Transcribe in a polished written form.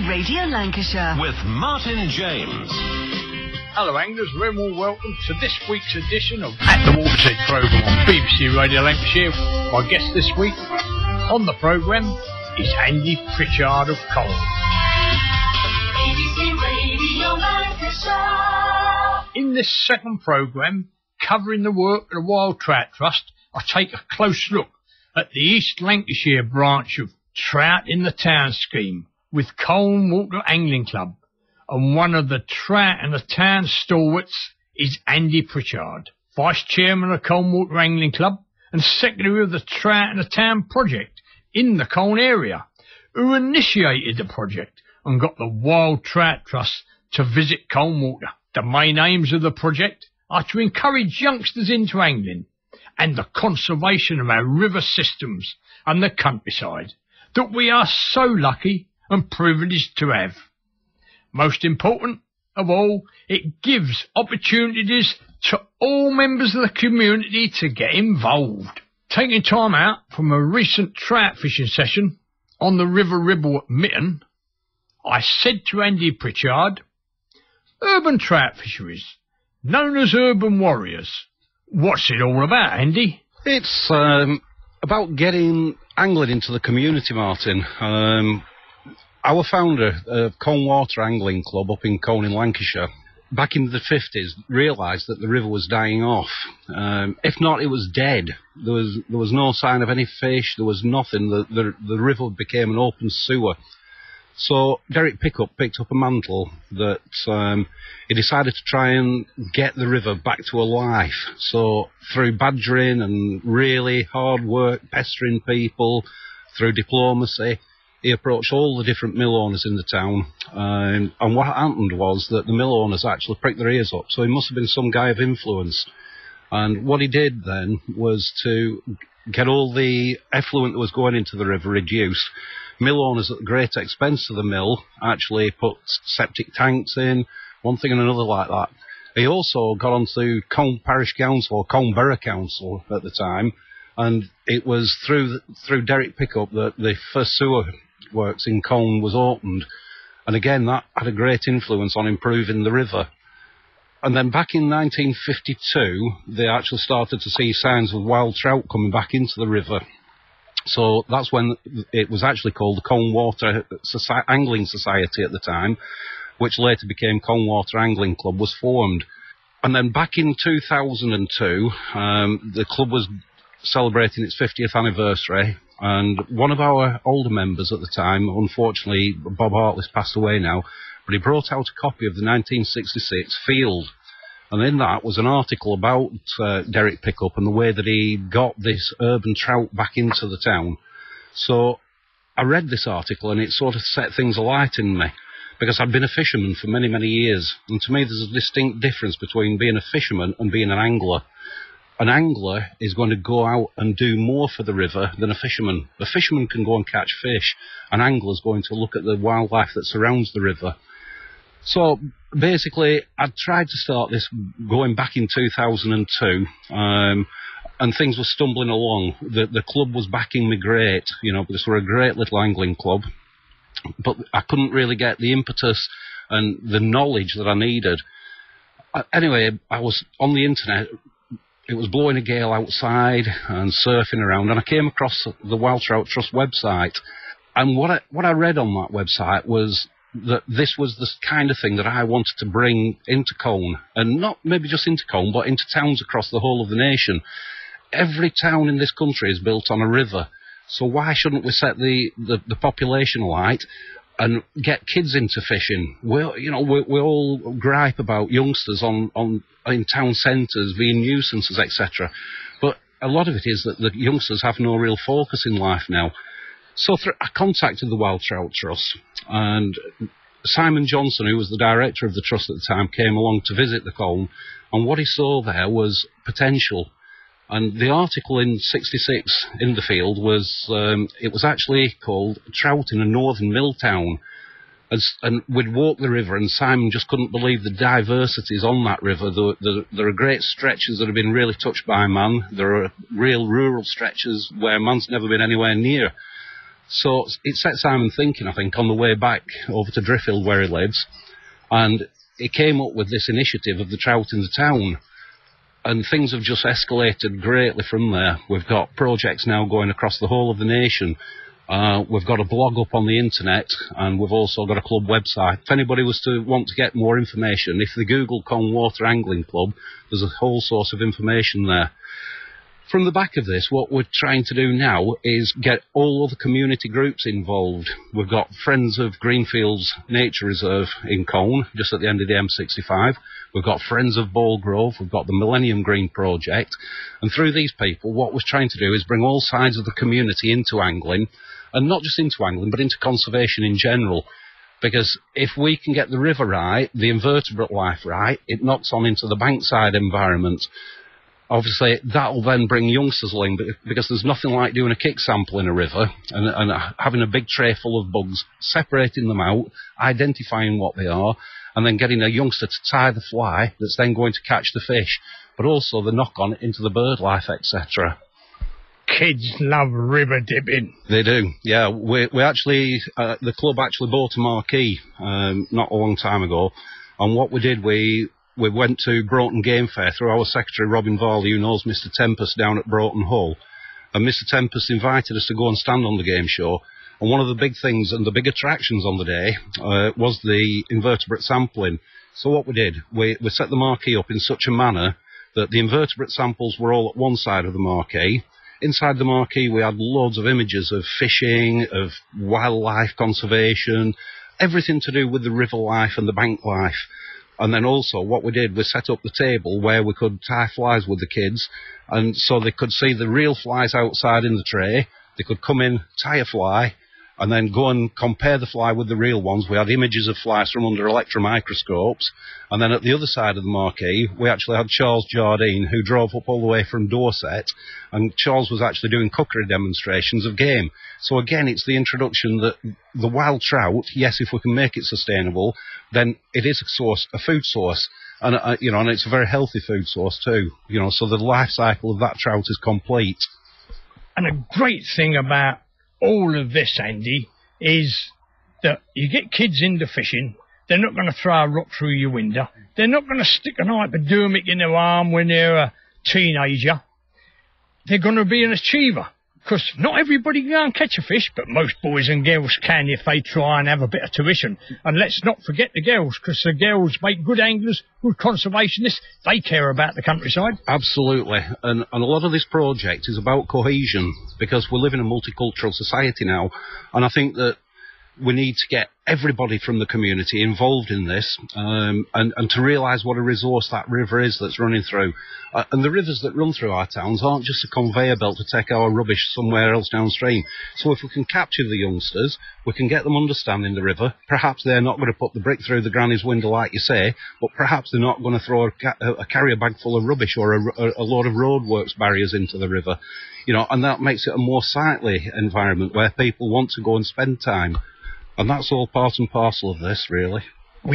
Radio Lancashire with Martin James. Hello anglers, very well welcome to this week's edition of At the Water's Edge programme on BBC Radio Lancashire. My guest this week on the programme is Andy Pritchard of Colne. BBC Radio Lancashire. In this second programme, covering the work of the Wild Trout Trust, I take a close look at the East Lancashire branch of Trout in the Town scheme with Colne Water Angling Club, and one of the Trout in the Town stalwarts is Andy Pritchard, Vice Chairman of Colne Water Angling Club and Secretary of the Trout in the Town project in the Colne area, who initiated the project and got the Wild Trout Trust to visit Colne Water. The main aims of the project are to encourage youngsters into angling and the conservation of our river systems and the countryside that we are so lucky and privileged to have. Most important of all, it gives opportunities to all members of the community to get involved. Taking time out from a recent trout fishing session on the River Ribble at Mitton, I said to Andy Pritchard, urban trout fisheries, known as urban warriors, what's it all about, Andy? It's about getting angling into the community, Martin. Our founder of Colne Water Angling Club up in Colne in Lancashire, back in the 50s, realised that the river was dying off. If not, it was dead. There was no sign of any fish. There was nothing. The river became an open sewer. So Derek Pickup picked up a mantle that he decided to try and get the river back to a life. So through badgering and really hard work, pestering people, through diplomacy, he approached all the different mill owners in the town. And what happened was that the mill owners actually pricked their ears up. So he must have been some guy of influence. And what he did then was to get all the effluent that was going into the river reduced. Mill owners, at great expense to the mill, actually put septic tanks in, one thing and another like that. He also got onto Colne Parish Council, or Colne Borough Council at the time, and it was through Derek Pickup that the first sewer works in Colne was opened. And again, that had a great influence on improving the river. And then back in 1952, they actually started to see signs of wild trout coming back into the river. So that's when it was actually called the Colne Water Angling Society at the time, which later became Colne Water Angling Club, was formed. And then back in 2002, the club was celebrating its 50th anniversary, and one of our older members at the time, unfortunately Bob Hartley's passed away now, but he brought out a copy of the 1966 Field. And in that was an article about Derek Pickup and the way that he got this urban trout back into the town. So I read this article and it sort of set things alight in me, because I'd been a fisherman for many, many years. And to me there's a distinct difference between being a fisherman and being an angler. An angler is going to go out and do more for the river than a fisherman. A fisherman can go and catch fish. An angler is going to look at the wildlife that surrounds the river. So basically, I tried to start this going back in 2002, and things were stumbling along. The club was backing me great, because we're a great little angling club, but I couldn't really get the impetus and the knowledge that I needed. Anyway, I was on the internet. It was blowing a gale outside and surfing around, and I came across the Wild Trout Trust website. And what I read on that website was that this was the kind of thing that I wanted to bring into Colne, and not maybe just into Colne, but into towns across the whole of the nation. Every town in this country is built on a river, so why shouldn't we set the population alight and get kids into fishing? We all gripe about youngsters in town centres being nuisances, etc. But a lot of it is that the youngsters have no real focus in life now. So I contacted the Wild Trout Trust, and Simon Johnson, who was the director of the trust at the time, came along to visit the Colne, and what he saw there was potential. And the article in 66 in the Field was, it was actually called Trout in a Northern Mill Town. And we'd walk the river, and Simon just couldn't believe the diversities on that river. There are great stretches that have been really touched by man. There are real rural stretches where man's never been anywhere near. So it set Simon thinking, I think, on the way back over to Driffield where he lives, and he came up with this initiative of the trout in the town. And things have just escalated greatly from there. We've got projects now going across the whole of the nation. We've got a blog up on the internet, and we've also got a club website. If anybody was to want to get more information, if they Google Colne Water Angling Club, there's a whole source of information there. From the back of this, what we're trying to do now is get all of the community groups involved. We've got Friends of Greenfields Nature Reserve in Colne, just at the end of the M65. We've got Friends of Ballgrove, we've got the Millennium Green Project. And through these people, what we're trying to do is bring all sides of the community into angling, and not just into angling, but into conservation in general. Because if we can get the river right, the invertebrate life right, it knocks on into the bankside environment. Obviously, that'll then bring youngsters along, because there's nothing like doing a kick sample in a river and having a big tray full of bugs, separating them out, identifying what they are, and then getting a youngster to tie the fly that's then going to catch the fish, but also the knock-on into the bird life, etc. Kids love river dipping. They do, yeah. We actually, the club actually bought a marquee not a long time ago, and what we did, we went to Broughton Game Fair through our secretary, Robin Varley, who knows Mr Tempest down at Broughton Hull. And Mr Tempest invited us to go and stand on the game show. And one of the big things and the big attractions on the day was the invertebrate sampling. So what we did, we set the marquee up in such a manner that the invertebrate samples were all at one side of the marquee. Inside the marquee, we had loads of images of fishing, of wildlife conservation, everything to do with the river life and the bank life. And then also what we did was set up the table where we could tie flies with the kids, and so they could see the real flies outside in the tray. They could come in, tie a fly, and then go and compare the fly with the real ones. We had images of flies from under electron microscopes. And then at the other side of the marquee, we actually had Charles Jardine, who drove up all the way from Dorset, and Charles was actually doing cookery demonstrations of game. So again, it's the introduction that the wild trout, yes, if we can make it sustainable, then it is a food source. And, and it's a very healthy food source too. So the life cycle of that trout is complete. And a great thing about all of this, Andy, is that you get kids into fishing. They're not going to throw a rock through your window. They're not going to stick an hypodermic in their arm when they're a teenager. They're going to be an achiever. Because not everybody can go and catch a fish, but most boys and girls can if they try and have a bit of tuition. And let's not forget the girls, because the girls make good anglers, good conservationists. They care about the countryside. Absolutely. And a lot of this project is about cohesion, because we live in a multicultural society now. And I think that we need to get everybody from the community involved in this, and to realise what a resource that river is that's running through. And the rivers that run through our towns aren't just a conveyor belt to take our rubbish somewhere else downstream. So if we can capture the youngsters, we can get them understanding the river. Perhaps they're not going to put the brick through the granny's window like you say, but perhaps they're not going to throw a carrier bag full of rubbish or a load of roadworks barriers into the river. And that makes it a more sightly environment where people want to go and spend time. And that's all part and parcel of this, really.